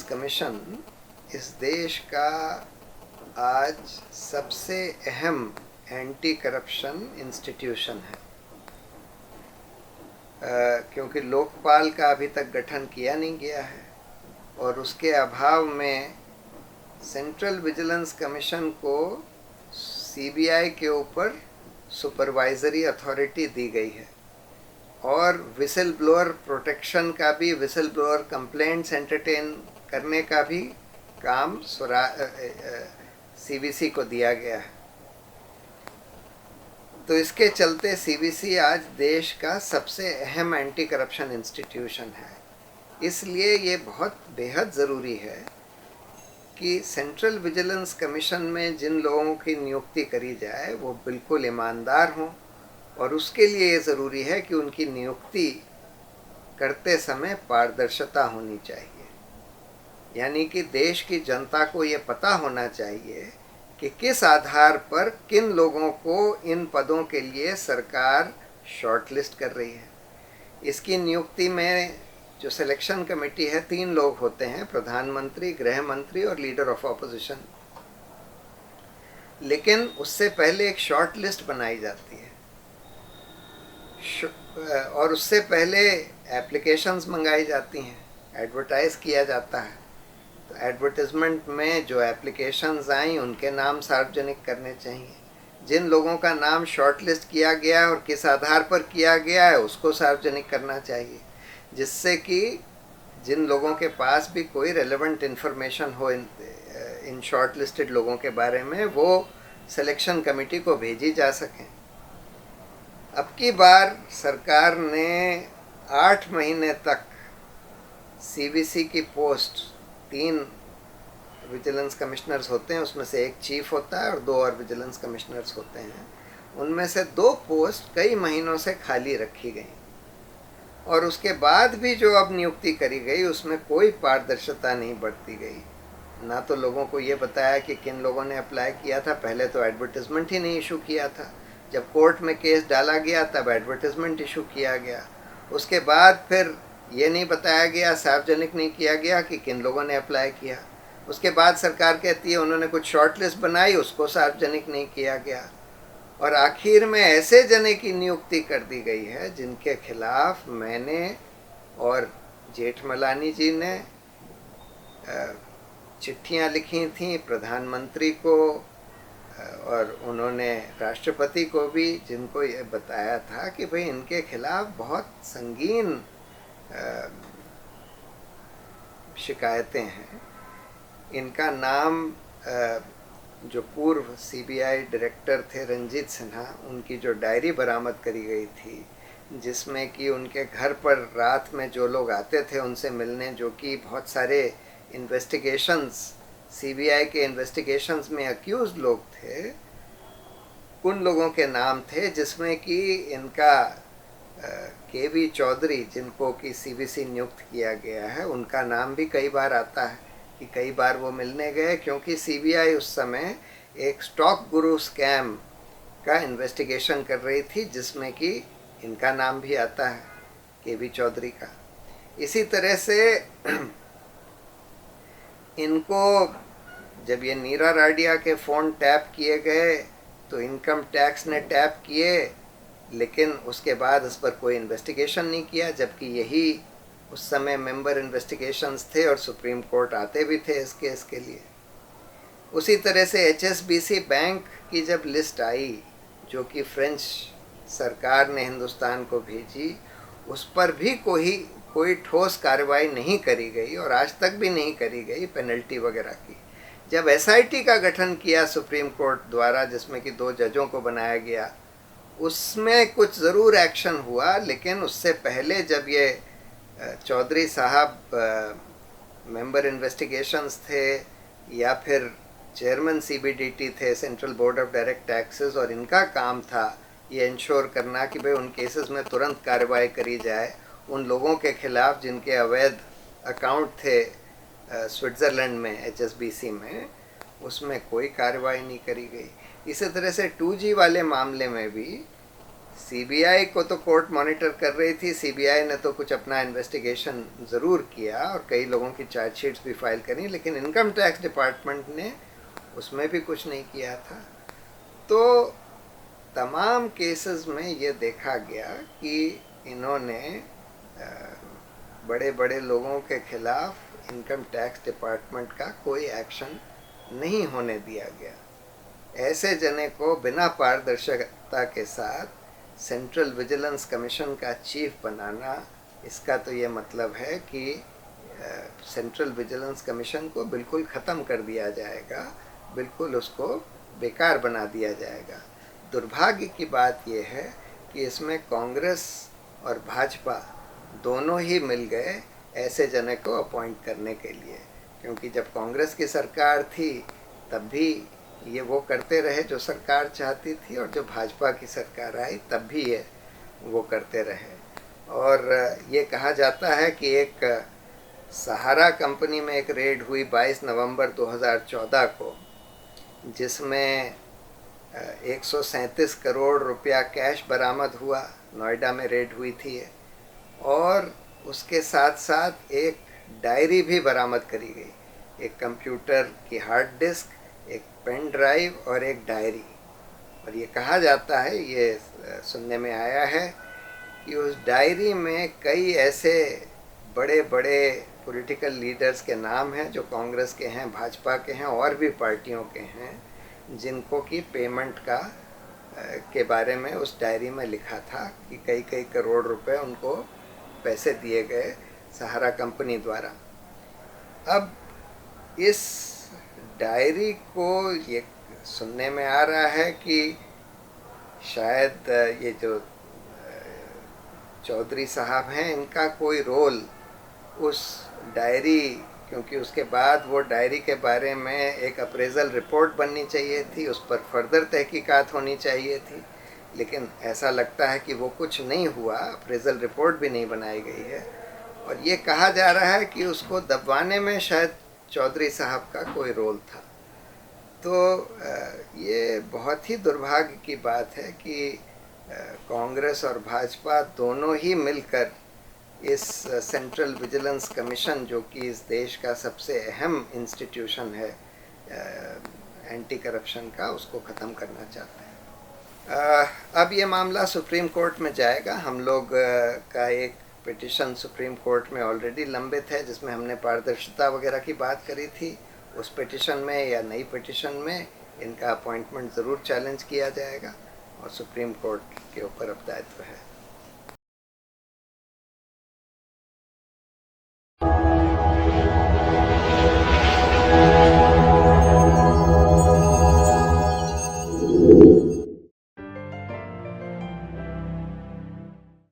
Vigilance commission इस देश का आज सबसे अहम एंटी करप्शन इंस्टीट्यूशन है, क्योंकि लोकपाल का अभी तक गठन किया नहीं गया है और उसके अभाव में सेंट्रल विजिलेंस कमीशन को सीबीआई के ऊपर सुपरवाइजरी अथॉरिटी दी गई है और विसल ब्लोअर प्रोटेक्शन का भी, विसल ब्लोअर कंप्लेंट्स एंटरटेन करने का भी काम सीबीसी को दिया गया है। तो इसके चलते सीबीसी आज देश का सबसे अहम एंटी करप्शन इंस्टीट्यूशन है। इसलिए ये बहुत बेहद ज़रूरी है कि सेंट्रल विजिलेंस कमीशन में जिन लोगों की नियुक्ति करी जाए वो बिल्कुल ईमानदार हों और उसके लिए ये ज़रूरी है कि उनकी नियुक्ति करते समय पारदर्शिता होनी चाहिए। यानी कि देश की जनता को ये पता होना चाहिए कि किस आधार पर किन लोगों को इन पदों के लिए सरकार शॉर्टलिस्ट कर रही है। इसकी नियुक्ति में जो सिलेक्शन कमेटी है 3 लोग होते हैं, प्रधानमंत्री, गृह मंत्री और लीडर ऑफ ऑपोजिशन। लेकिन उससे पहले एक शॉर्ट लिस्ट बनाई जाती है और उससे पहले एप्लीकेशंस मंगाई जाती हैं, एडवर्टाइज किया जाता है। तो एडवर्टाइजमेंट में जो एप्लीकेशंस आई उनके नाम सार्वजनिक करने चाहिए। जिन लोगों का नाम शॉर्टलिस्ट किया गया और किस आधार पर किया गया है उसको सार्वजनिक करना चाहिए, जिससे कि जिन लोगों के पास भी कोई रेलेवेंट इन्फॉर्मेशन हो इन शॉर्टलिस्टेड लोगों के बारे में वो सिलेक्शन कमेटी को भेजी जा सकें। अब की बार सरकार ने 8 महीने तक सीबीसी की पोस्ट, 3 विजिलेंस कमिश्नर्स होते हैं, उसमें से एक चीफ होता है और 2 और विजिलेंस कमिश्नर्स होते हैं। उनमें से 2 पोस्ट कई महीनों से खाली रखी गई और उसके बाद भी जो अब नियुक्ति करी गई उसमें कोई पारदर्शिता नहीं बरती गई। ना तो लोगों को ये बताया कि किन लोगों ने अप्लाई किया था, पहले तो एडवर्टाइजमेंट ही नहीं इशू किया था, जब कोर्ट में केस डाला गया तब एडवर्टाइजमेंट इशू किया गया। उसके बाद फिर ये नहीं बताया गया, सार्वजनिक नहीं किया गया कि किन लोगों ने अप्लाई किया। उसके बाद सरकार कहती है उन्होंने कुछ शॉर्ट लिस्ट बनाई, उसको सार्वजनिक नहीं किया गया और आखिर में ऐसे जने की नियुक्ति कर दी गई है जिनके खिलाफ मैंने और जेठमलानी जी ने चिट्ठियां लिखी थी प्रधानमंत्री को और उन्होंने राष्ट्रपति को भी, जिनको ये बताया था कि भाई इनके खिलाफ बहुत संगीन शिकायतें हैं। इनका नाम जो पूर्व सीबीआई डायरेक्टर थे रंजीत सिन्हा, उनकी जो डायरी बरामद करी गई थी जिसमें कि उनके घर पर रात में जो लोग आते थे उनसे मिलने, जो कि बहुत सारे इन्वेस्टिगेशंस, सीबीआई के इन्वेस्टिगेशंस में अक्यूज लोग थे, उन लोगों के नाम थे जिसमें कि इनका केवी चौधरी, जिनको कि सीबीसी नियुक्त किया गया है, उनका नाम भी कई बार आता है कि कई बार वो मिलने गए, क्योंकि सीबीआई उस समय एक स्टॉक गुरु स्कैम का इन्वेस्टिगेशन कर रही थी जिसमें कि इनका नाम भी आता है, केवी चौधरी का। इसी तरह से इनको जब ये नीरा राडिया के फ़ोन टैप किए गए तो इनकम टैक्स ने टैप किए, लेकिन उसके बाद उस पर कोई इन्वेस्टिगेशन नहीं किया, जबकि यही उस समय मेंबर इन्वेस्टिगेशंस थे और सुप्रीम कोर्ट आते भी थे इस केस के लिए। उसी तरह से एचएसबीसी बैंक की जब लिस्ट आई जो कि फ्रेंच सरकार ने हिंदुस्तान को भेजी, उस पर भी कोई ठोस कार्रवाई नहीं करी गई और आज तक भी नहीं करी गई पेनल्टी वगैरह की। जब एसआईटी का गठन किया सुप्रीम कोर्ट द्वारा, जिसमें कि 2 जजों को बनाया गया, उसमें कुछ ज़रूर एक्शन हुआ, लेकिन उससे पहले जब ये चौधरी साहब मेंबर इन्वेस्टिगेशंस थे या फिर चेयरमैन सीबीडीटी थे, central board of direct taxes, और इनका काम था ये इंश्योर करना कि भाई उन केसेस में तुरंत कार्रवाई करी जाए उन लोगों के खिलाफ जिनके अवैध अकाउंट थे स्विट्ज़रलैंड में एचएसबीसी में, उसमें कोई कार्रवाई नहीं करी गई। इसी तरह से 2G वाले मामले में भी सीबीआई को तो कोर्ट मॉनिटर कर रही थी, सीबीआई ने तो कुछ अपना इन्वेस्टिगेशन ज़रूर किया और कई लोगों की चार्जशीट्स भी फाइल करी, लेकिन इनकम टैक्स डिपार्टमेंट ने उसमें भी कुछ नहीं किया था। तो तमाम केसेस में ये देखा गया कि इन्होंने बड़े बड़े लोगों के खिलाफ इनकम टैक्स डिपार्टमेंट का कोई एक्शन नहीं होने दिया गया। ऐसे जने को बिना पारदर्शिता के साथ सेंट्रल विजिलेंस कमीशन का चीफ बनाना, इसका तो ये मतलब है कि सेंट्रल विजिलेंस कमीशन को बिल्कुल ख़त्म कर दिया जाएगा, बिल्कुल उसको बेकार बना दिया जाएगा। दुर्भाग्य की बात यह है कि इसमें कांग्रेस और भाजपा दोनों ही मिल गए ऐसे जने को अपॉइंट करने के लिए, क्योंकि जब कांग्रेस की सरकार थी तब भी ये वो करते रहे जो सरकार चाहती थी, और जब भाजपा की सरकार आई तब भी ये वो करते रहे। और ये कहा जाता है कि एक सहारा कंपनी में एक रेड हुई 22 नवंबर 2014 को, जिसमें 137 करोड़ रुपया कैश बरामद हुआ। नोएडा में रेड हुई थी ये, और उसके साथ साथ एक डायरी भी बरामद करी गई, एक कंप्यूटर की हार्ड डिस्क, एक पेन ड्राइव और एक डायरी। और ये कहा जाता है, ये सुनने में आया है कि उस डायरी में कई ऐसे बड़े बड़े पॉलिटिकल लीडर्स के नाम हैं जो कांग्रेस के हैं, भाजपा के हैं और भी पार्टियों के हैं, जिनको कि पेमेंट के बारे में उस डायरी में लिखा था कि कई कई करोड़ रुपए उनको पैसे दिए गए सहारा कंपनी द्वारा। अब इस डायरी को ये सुनने में आ रहा है कि शायद ये जो चौधरी साहब हैं, इनका कोई रोल उस डायरी, क्योंकि उसके बाद वो डायरी के बारे में एक अप्रेजल रिपोर्ट बननी चाहिए थी, उस पर फर्दर तहकीकात होनी चाहिए थी, लेकिन ऐसा लगता है कि वो कुछ नहीं हुआ, अप्रेजल रिपोर्ट भी नहीं बनाई गई है। और ये कहा जा रहा है कि उसको दबवाने में शायद चौधरी साहब का कोई रोल था। तो ये बहुत ही दुर्भाग्य की बात है कि कांग्रेस और भाजपा दोनों ही मिलकर इस सेंट्रल विजिलेंस कमीशन, जो कि इस देश का सबसे अहम इंस्टीट्यूशन है एंटी करप्शन का, उसको ख़त्म करना चाहते हैं। अब ये मामला सुप्रीम कोर्ट में जाएगा। हम लोग का एक पिटिशन सुप्रीम कोर्ट में ऑलरेडी लंबित है, जिसमें हमने पारदर्शिता वगैरह की बात करी थी। उस पिटिशन में या नई पिटिशन में इनका अपॉइंटमेंट ज़रूर चैलेंज किया जाएगा और सुप्रीम कोर्ट के ऊपर अब दायित्व है।